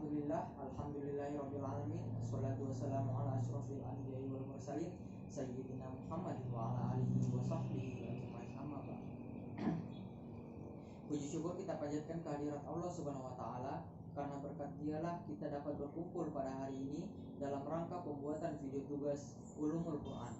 Alhamdulillahirabbil alamin. Wassalatu wassalamu ala asyrofil anbiya'i wal mursalin sayyidina Muhammadin wa ala alihi wa sahbihi ajmain, amma ba'd. Puji syukur kita panjatkan kehadirat Allah Subhanahu wa taala, karena berkat Dialah kita dapat berkumpul pada hari ini dalam rangka pembuatan video tugas Ulumul Quran.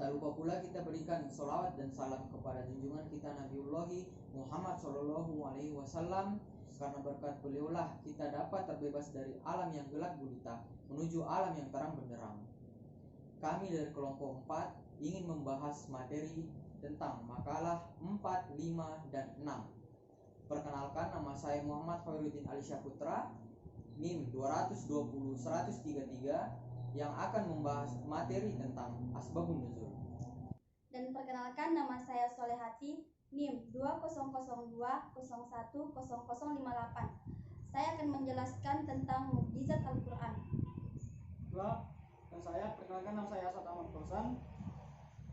Tak lupa pula kita berikan sholawat dan salam kepada junjungan kita Nabiullahi Muhammad SAW, karena berkat beliaulah kita dapat terbebas dari alam yang gelap gulita menuju alam yang terang benderang. Kami dari kelompok 4 ingin membahas materi tentang makalah 4, 5, dan 6. Perkenalkan, nama saya Muhammad Khairuddin Ali Syaputra, NIM 220-133, yang akan membahas materi tentang Asbabun Nuzul. Dan perkenalkan, nama saya Solehati, NIM 2002010058. Saya akan menjelaskan tentang mukjizat Al-Quran. Dan saya perkenalkan, nama saya Asad Ahmad Kausan,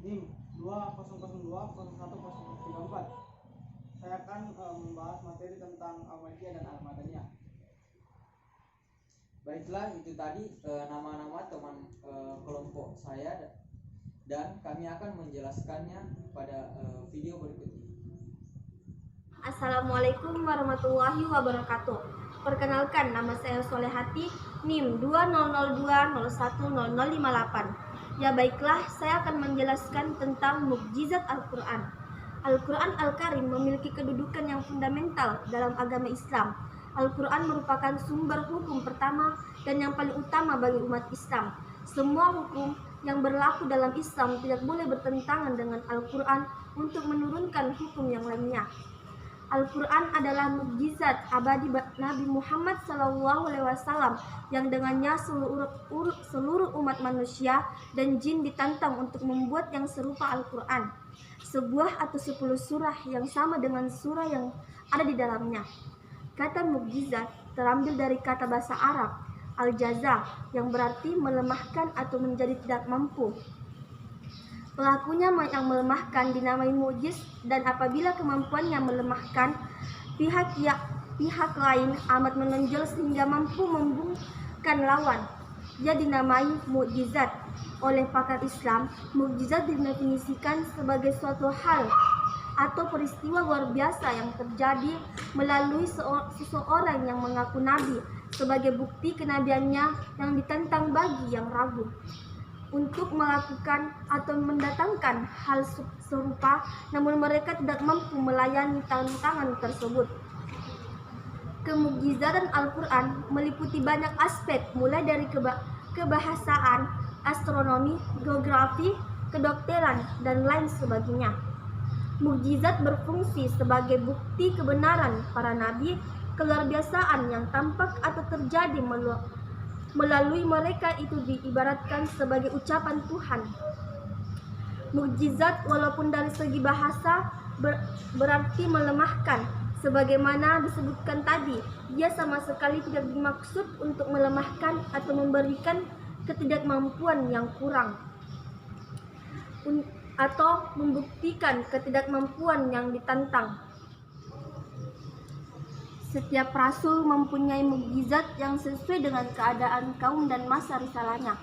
NIM 2002010034. Saya akan membahas materi tentang Al-Makkiyah dan Al-Madaniyah. Baiklah, itu tadi nama-nama teman kelompok saya, dan kami akan menjelaskannya pada video berikut ini. Assalamualaikum warahmatullahi wabarakatuh. Perkenalkan, nama saya Solehati, NIM 2002010058. Ya baiklah, saya akan menjelaskan tentang mukjizat Al-Quran. Al-Quran Al-Karim memiliki kedudukan yang fundamental dalam agama Islam. Al-Quran merupakan sumber hukum pertama dan yang paling utama bagi umat Islam. Semua hukum yang berlaku dalam Islam tidak boleh bertentangan dengan Al-Quran untuk menurunkan hukum yang lainnya. Al-Quran adalah mukjizat abadi Nabi Muhammad SAW yang dengannya seluruh umat manusia dan jin ditantang untuk membuat yang serupa Al-Quran, sebuah atau 10 surah yang sama dengan surah yang ada di dalamnya. Kata mukjizat terambil dari kata bahasa Arab al-jaza, yang berarti melemahkan atau menjadi tidak mampu. Pelakunya yang melemahkan dinamai mujiz, dan apabila kemampuannya melemahkan, pihak lain amat menonjol sehingga mampu membungkam lawan, dia dinamai mukjizat. Oleh pakar Islam, mukjizat didefinisikan sebagai suatu hal atau peristiwa luar biasa yang terjadi melalui seseorang yang mengaku nabi sebagai bukti kenabiannya yang ditentang bagi yang ragu untuk melakukan atau mendatangkan hal serupa, namun mereka tidak mampu melayani tantangan tersebut. Kemukjizatan Al-Quran meliputi banyak aspek, mulai dari kebahasaan, astronomi, geografi, kedokteran, dan lain sebagainya. Mukjizat berfungsi sebagai bukti kebenaran para nabi, keluarbiasaan yang tampak atau terjadi melalui mereka itu diibaratkan sebagai ucapan Tuhan. Mukjizat walaupun dari segi bahasa berarti melemahkan, sebagaimana disebutkan tadi, dia sama sekali tidak dimaksud untuk melemahkan atau memberikan ketidakmampuan yang kurang atau membuktikan ketidakmampuan yang ditantang. Setiap rasul mempunyai mukjizat yang sesuai dengan keadaan kaum dan masa risalahnya.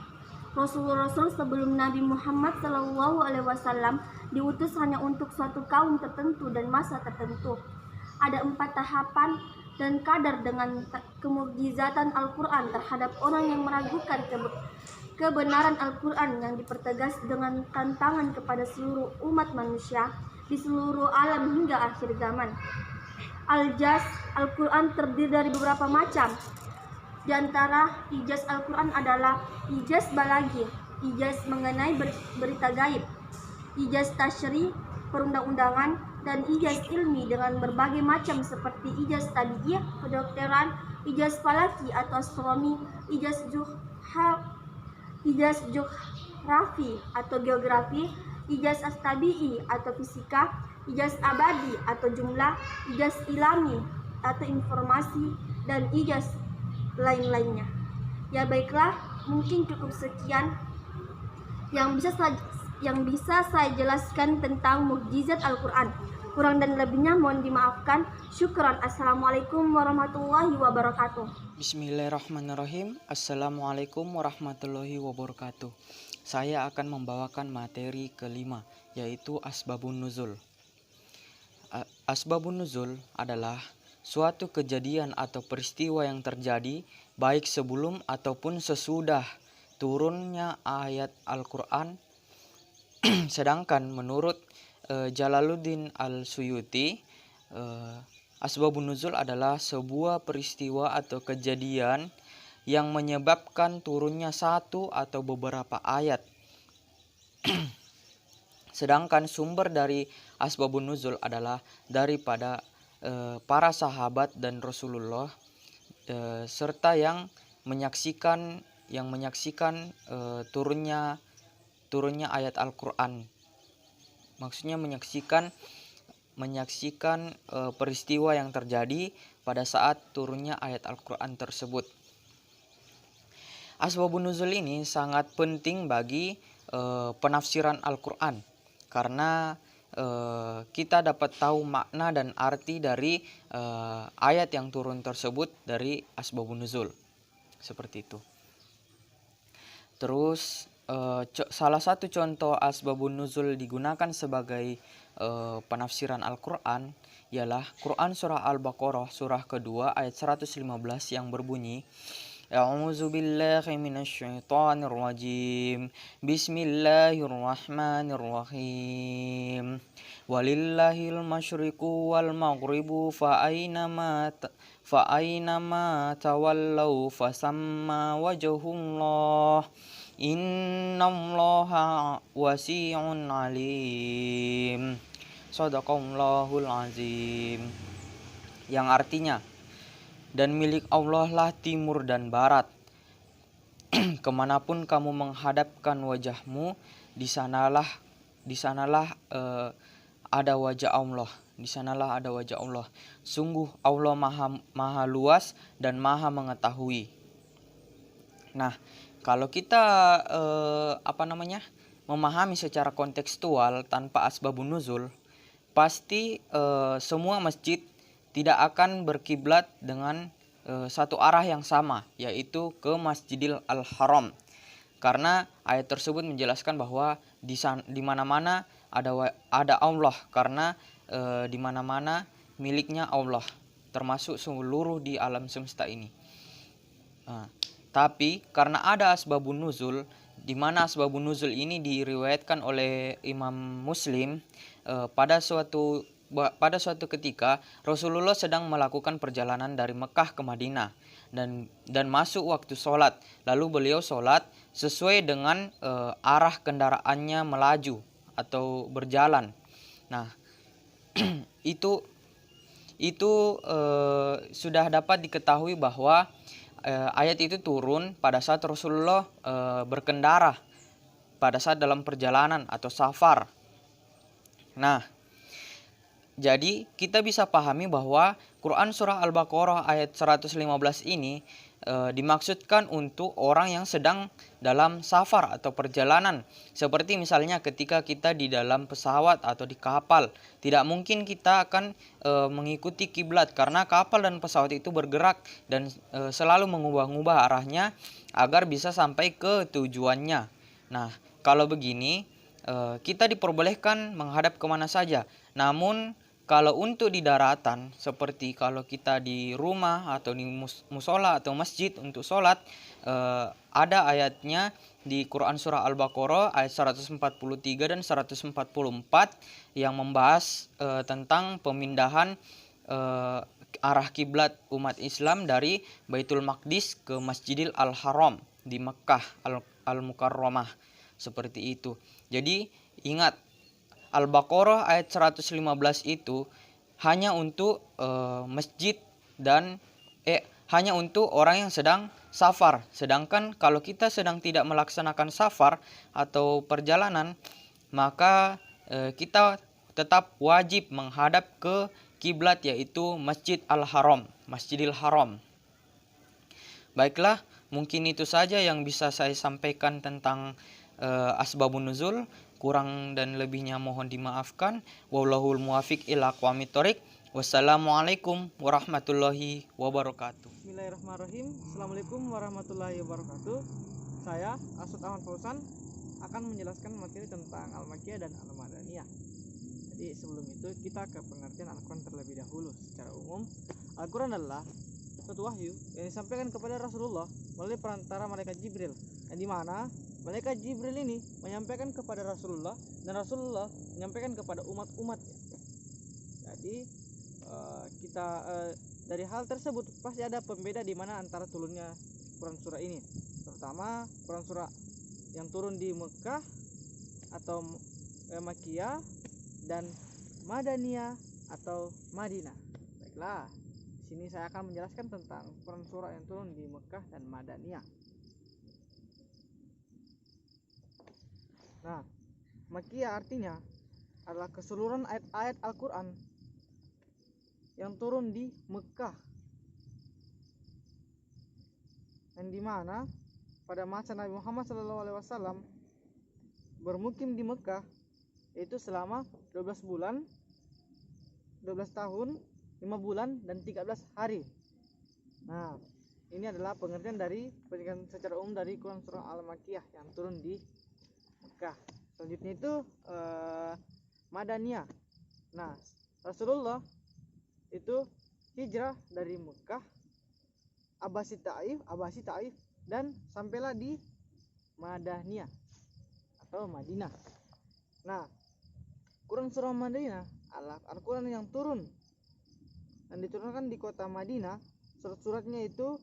Rasul-rasul sebelum Nabi Muhammad SAW diutus hanya untuk suatu kaum tertentu dan masa tertentu. Ada 4 tahapan dan kadar dengan kemukjizatan Al-Quran terhadap orang yang meragukan kebenaran Al-Quran, yang dipertegas dengan tantangan kepada seluruh umat manusia di seluruh alam hingga akhir zaman. Al-Ijaz Al-Quran terdiri dari beberapa macam. Di antara ijaz Al-Quran adalah ijaz balaghi, ijaz mengenai berita gaib, ijaz tasyri, perundang-undangan, dan ijaz ilmi dengan berbagai macam seperti ijaz tabi'iyah, kedokteran, ijaz falaki atau astronomi, ijaz geografi atau geografi, ijaz astabi'i atau fisika, ijaz abadi atau jumlah, ijaz ilami atau informasi, dan ijaz lain-lainnya. Ya baiklah, mungkin cukup sekian yang bisa saya jelaskan tentang mukjizat Al-Quran. Kurang dan lebihnya mohon dimaafkan. Syukran. Assalamualaikum warahmatullahi wabarakatuh. Bismillahirrahmanirrahim. Assalamualaikum warahmatullahi wabarakatuh. Saya akan membawakan materi kelima, yaitu Asbabun Nuzul. Asbabun Nuzul adalah suatu kejadian atau peristiwa yang terjadi baik sebelum ataupun sesudah turunnya ayat Al-Quran. Sedangkan menurut Jalaluddin Al-Suyuti, Asbabun Nuzul adalah sebuah peristiwa atau kejadian yang menyebabkan turunnya satu atau beberapa ayat. Sedangkan sumber dari Asbabun Nuzul adalah daripada para sahabat dan Rasulullah, serta yang menyaksikan turunnya ayat Al-Quran. Maksudnya menyaksikan peristiwa yang terjadi pada saat turunnya ayat Al-Quran tersebut. Asbabun Nuzul ini sangat penting bagi penafsiran Al-Quran, karena kita dapat tahu makna dan arti dari ayat yang turun tersebut dari Asbabun Nuzul. Seperti itu. Terus salah satu contoh Asbabun Nuzul digunakan sebagai penafsiran Al-Quran ialah Quran surah Al-Baqarah surah kedua ayat 115 yang berbunyi, A'udzu billahi minasyaitonir rajim. Bismillahirrahmanirrahim. Walillahil masyriqu wal maghribu fa aynama tawallau fasamma wajhullah. Innallaha wasi'un alim. Shadaqallahul azim. Yang artinya, dan milik Allah lah timur dan barat. Kemanapun kamu menghadapkan wajahmu, di sanalah ada wajah Allah. Di sanalah ada wajah Allah. Sungguh Allah maha luas dan maha mengetahui. Nah, kalau kita memahami secara kontekstual tanpa asbabun nuzul, pasti semua masjid tidak akan berkiblat dengan satu arah yang sama, yaitu ke Masjidil Al-Haram. Karena ayat tersebut menjelaskan bahwa di mana-mana ada Allah, karena di mana-mana miliknya Allah, termasuk seluruh di alam semesta ini. Tapi karena ada asbabun nuzul, di mana asbabun nuzul ini diriwayatkan oleh Imam Muslim, pada suatu ketika Rasulullah sedang melakukan perjalanan dari Mekah ke Madinah dan masuk waktu sholat. Lalu beliau sholat sesuai dengan arah kendaraannya melaju atau berjalan. Nah, itu sudah dapat diketahui bahwa ayat itu turun pada saat Rasulullah berkendara, pada saat dalam perjalanan atau safar. Nah, jadi kita bisa pahami bahwa Quran surah Al-Baqarah ayat 115 ini dimaksudkan untuk orang yang sedang dalam safar atau perjalanan. Seperti misalnya ketika kita di dalam pesawat atau di kapal, tidak mungkin kita akan mengikuti kiblat karena kapal dan pesawat itu bergerak dan selalu mengubah-ubah arahnya agar bisa sampai ke tujuannya. Nah, kalau begini kita diperbolehkan menghadap kemana saja. Namun kalau untuk di daratan, seperti kalau kita di rumah atau di musola atau masjid untuk sholat, ada ayatnya di Quran surah Al-Baqarah ayat 143 dan 144 yang membahas tentang pemindahan arah kiblat umat Islam dari Baitul Maqdis ke Masjidil Al-Haram di Mekah Al-Mukarramah, seperti itu. Jadi ingat, Al-Baqarah ayat 115 itu hanya untuk masjid dan hanya untuk orang yang sedang safar. Sedangkan kalau kita sedang tidak melaksanakan safar atau perjalanan, maka kita tetap wajib menghadap ke kiblat, yaitu Masjid Al-Haram, Masjidil Haram. Baiklah, mungkin itu saja yang bisa saya sampaikan tentang asbabun nuzul. kurang dan lebihnya mohon dimaafkan. Wallahul muwafiq ila aqwamit thoriq. Wassalamualaikum warahmatullahi wabarakatuh. Bismillahirrahmanirrahim. Assalamualaikum warahmatullahi wabarakatuh. Saya Asud Ahmad Fauzan akan menjelaskan materi tentang Al-Makkiyah dan Al-Madaniyah. Jadi sebelum itu kita ke pengertian Al-Quran terlebih dahulu. Secara umum, Al-Quran adalah suatu wahyu yang disampaikan kepada Rasulullah melalui perantara malaikat Jibril, yang dimana malaikat Jibril ini menyampaikan kepada Rasulullah dan Rasulullah menyampaikan kepada umat-umatnya. Jadi dari hal tersebut pasti ada pembeda di mana antara turunnya Quran surah ini, terutama Quran surah yang turun di Mekah atau Makkiyah dan Madaniyah atau Madinah. Baiklah, di sini saya akan menjelaskan tentang Quran surah yang turun di Mekah dan Madaniyah. Nah, Makkiyah artinya adalah keseluruhan ayat-ayat Al-Quran yang turun di Mekah, yang dimana pada masa Nabi Muhammad SAW bermukim di Mekah itu selama 12 bulan, 12 tahun, 5 bulan, dan 13 hari. Nah, ini adalah pengertian dari penjelasan secara umum dari Quran surah Al-Makkiyah yang turun di Mekah. Selanjutnya itu Madaniyah. Nah, Rasulullah itu hijrah dari Mekah, Abbasi Taif, dan sampailah di Madaniyah atau Madinah. Nah, Quran surah Madinah adalah Al-Quran yang turun dan diturunkan di kota Madinah. Surat-suratnya itu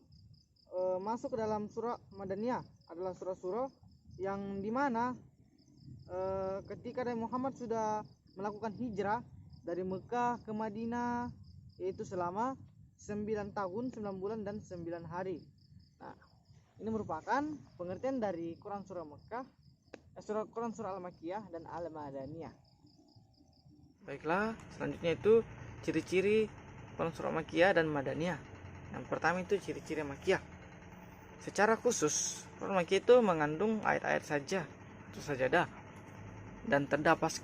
masuk ke dalam surah Madaniyah adalah surah-surah yang dimana ketika Nabi Muhammad sudah melakukan hijrah dari Mekah ke Madinah, yaitu selama 9 tahun, 9 bulan, dan 9 hari. Nah, ini merupakan pengertian dari Quran surah Mekah, Quran surah Al-Makkiyah dan Al-Madaniyah. Baiklah, selanjutnya itu ciri-ciri Quran surah Makkiyah dan Madaniyah. Yang pertama itu ciri-ciri Makkiyah. Secara khusus, Quran Makkiyah itu mengandung ayat-ayat saja atau sajadah, dan terdapat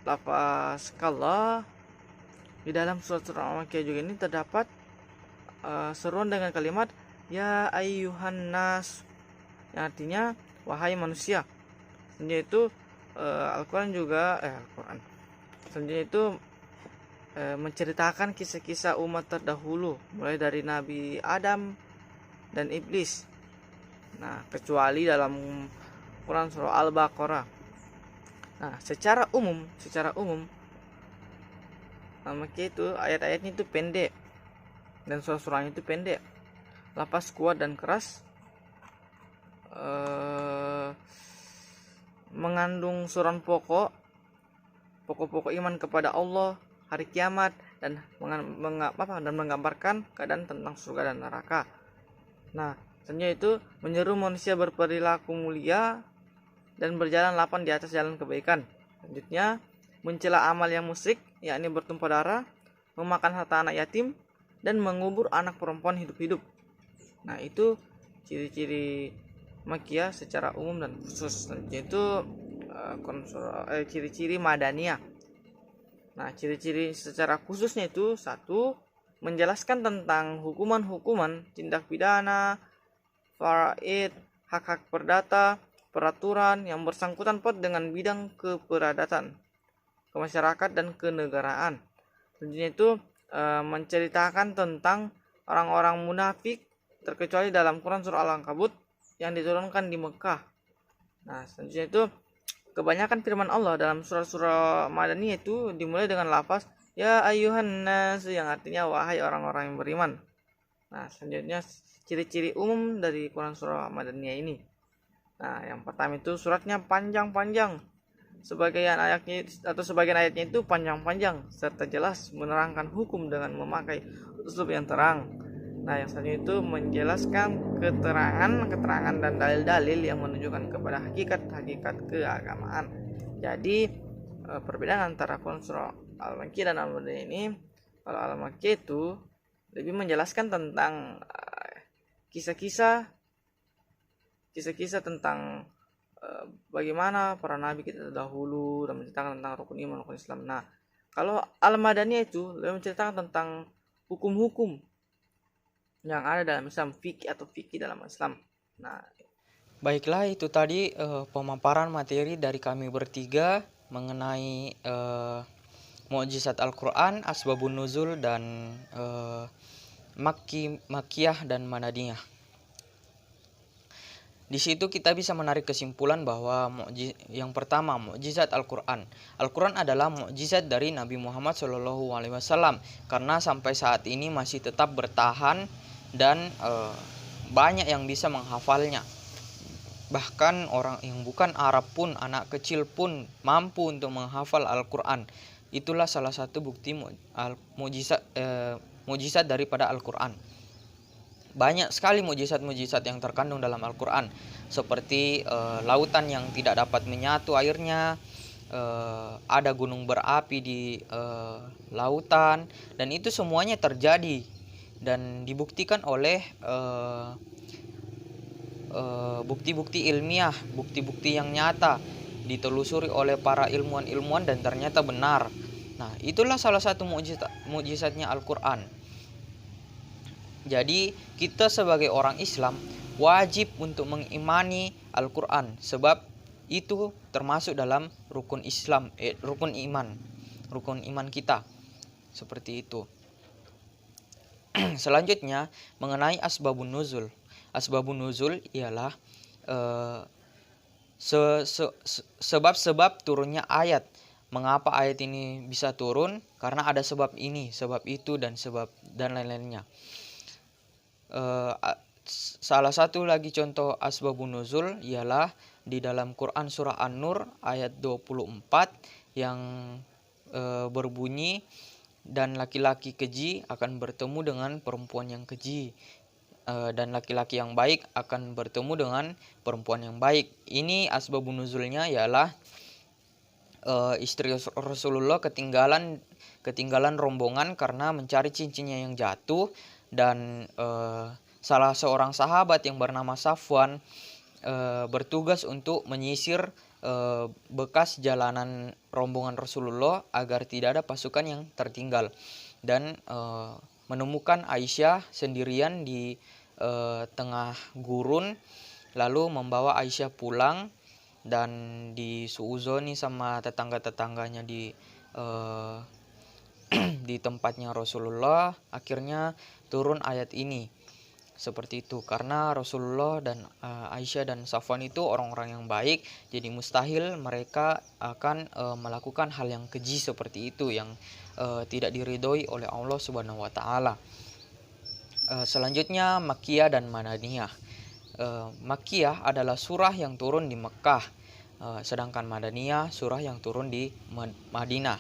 lafaz kallah. Di dalam surat Makkiyah juga ini terdapat seruan dengan kalimat ya ayyuhan nas, yang artinya wahai manusia. Selanjutnya itu selanjutnya itu menceritakan kisah-kisah umat terdahulu, mulai dari Nabi Adam dan iblis. Nah, kecuali dalam Quran surah Al-Baqarah. Nah, secara umum Al-Makkiyah itu ayat-ayatnya itu pendek dan surah-surahnya itu pendek, lafaz kuat dan keras, mengandung suran pokok-pokok iman kepada Allah, hari kiamat, dan menggambarkan keadaan tentang surga dan neraka. Nah, selanjutnya itu menyeru manusia berperilaku mulia dan berjalan lapang di atas jalan kebaikan. Selanjutnya mencela amal yang musyrik, yakni bertumpah darah, memakan harta anak yatim, dan mengubur anak perempuan hidup-hidup. Nah, itu ciri-ciri Makkiyah secara umum dan khusus. Selanjutnya itu ciri-ciri Madaniyah. Nah, ciri-ciri secara khususnya itu satu, menjelaskan tentang hukuman-hukuman, tindak pidana, faraid, hak-hak perdata, peraturan yang bersangkutan dengan bidang keperadatan, kemasyarakat, dan kenegaraan. Selanjutnya itu menceritakan tentang orang-orang munafik, terkecuali dalam Quran surah Al-Ankabut yang diturunkan di Mekah. Nah, selanjutnya itu kebanyakan firman Allah dalam surah-surah Madaniyah itu dimulai dengan lafaz ya ayyuhan nas, yang artinya wahai orang-orang yang beriman. Nah, selanjutnya ciri-ciri umum dari Quran surah Madaniyah ini. Nah, yang pertama itu suratnya panjang-panjang. Sebagian ayatnya itu panjang-panjang serta jelas menerangkan hukum dengan memakai uslub yang terang. Nah, yang selanjutnya itu menjelaskan keterangan dan dalil-dalil yang menunjukkan kepada hakikat keagamaan. Jadi perbedaan antara Quran surah Al-Makkiyah dan Al-Madaniyah ini, kalau Al-Makkiyah itu lebih menjelaskan tentang kisah-kisah tentang bagaimana para nabi kita terdahulu dan menceritakan tentang rukun iman, rukun Islam. Nah, kalau Al-Madaniyah itu lebih menceritakan tentang hukum-hukum yang ada dalam Islam, fikih atau fikih dalam Islam. Nah, Baiklah, itu tadi pemaparan materi dari kami bertiga mengenai mukjizat Al-Quran, asbabun nuzul, dan Makkiyah dan Madaniyah. Di situ kita bisa menarik kesimpulan bahwa yang pertama, mukjizat Al-Quran. Al-Quran adalah mukjizat dari Nabi Muhammad SAW karena sampai saat ini masih tetap bertahan dan banyak yang bisa menghafalnya. Bahkan orang yang bukan Arab pun, anak kecil pun mampu untuk menghafal Al-Quran. Itulah salah satu bukti mukjizat daripada Al-Quran. Banyak sekali mukjizat-mukjizat yang terkandung dalam Al-Quran, seperti lautan yang tidak dapat menyatu airnya, ada gunung berapi di lautan, dan itu semuanya terjadi dan dibuktikan oleh bukti-bukti ilmiah, bukti-bukti yang nyata, ditelusuri oleh para ilmuwan-ilmuwan dan ternyata benar. Nah, itulah salah satu mukjizatnya Al-Quran. Jadi kita sebagai orang Islam wajib untuk mengimani Al-Quran, sebab itu termasuk dalam rukun Islam, rukun iman kita. Seperti itu. Selanjutnya mengenai asbabun nuzul. Asbabun nuzul ialah sebab-sebab turunnya ayat. Mengapa ayat ini bisa turun? Karena ada sebab ini, sebab itu, dan lain-lainnya. Salah satu lagi contoh asbabun nuzul ialah di dalam Quran surah An-Nur ayat 24 yang berbunyi, dan laki-laki keji akan bertemu dengan perempuan yang keji, dan laki-laki yang baik akan bertemu dengan perempuan yang baik. Ini asbabun nuzulnya ialah istri Rasulullah ketinggalan rombongan karena mencari cincinnya yang jatuh, dan salah seorang sahabat yang bernama Safwan bertugas untuk menyisir bekas jalanan rombongan Rasulullah agar tidak ada pasukan yang tertinggal, dan menemukan Aisyah sendirian di tengah gurun, lalu membawa Aisyah pulang dan disuuzoni sama tetangga-tetangganya di di tempatnya Rasulullah. Akhirnya turun ayat ini seperti itu, karena Rasulullah dan Aisyah dan Safwan itu orang-orang yang baik, jadi mustahil mereka akan melakukan hal yang keji seperti itu yang tidak diridhoi oleh Allah Subhanahu wa taala. Selanjutnya Makkiyah dan Madaniyah. Makkiyah adalah surah yang turun di Mekah, sedangkan Madaniyah surah yang turun di Madinah.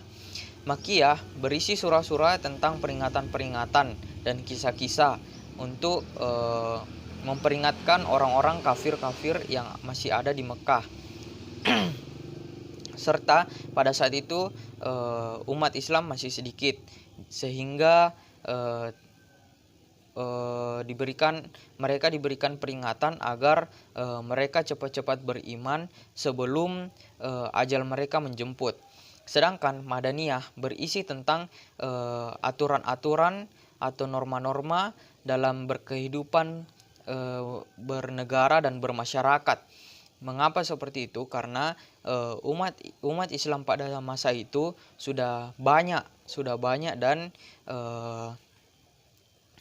Makkiyah berisi surah-surah tentang peringatan-peringatan dan kisah-kisah untuk memperingatkan orang-orang kafir-kafir yang masih ada di Mekah. Serta pada saat itu umat Islam masih sedikit, sehingga mereka diberikan peringatan agar mereka cepat-cepat beriman sebelum ajal mereka menjemput. Sedangkan Madaniyah berisi tentang aturan-aturan atau norma-norma dalam berkehidupan bernegara dan bermasyarakat. Mengapa seperti itu? Karena umat Islam pada masa itu sudah banyak dan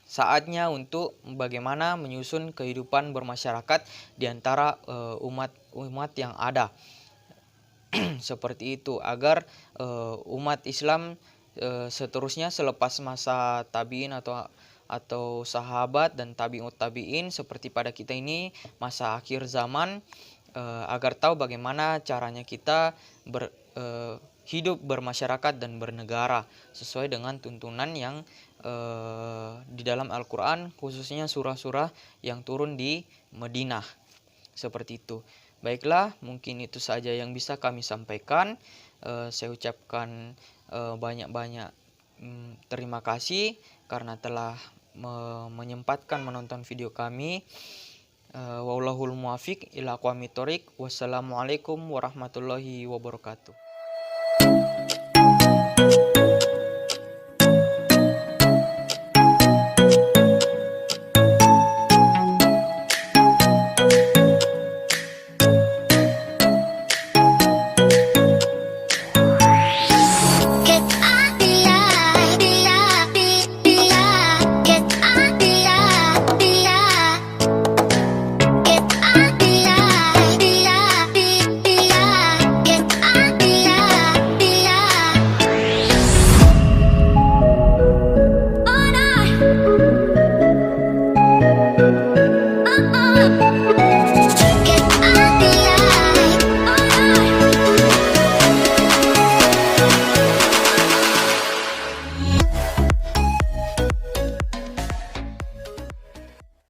saatnya untuk bagaimana menyusun kehidupan bermasyarakat di antara umat yang ada. Seperti itu, agar umat Islam seterusnya selepas masa tabi'in atau sahabat dan tabi'ut tabi'in seperti pada kita ini masa akhir zaman, agar tahu bagaimana caranya kita hidup bermasyarakat dan bernegara sesuai dengan tuntunan yang di dalam Al-Quran, khususnya surah-surah yang turun di Madinah. Seperti itu. Baiklah, mungkin itu saja yang bisa kami sampaikan. Saya ucapkan banyak-banyak terima kasih karena telah menyempatkan menonton video kami. Wallahul muwafiq ila aqwamit thoriq. Wassalamualaikum warahmatullahi wabarakatuh.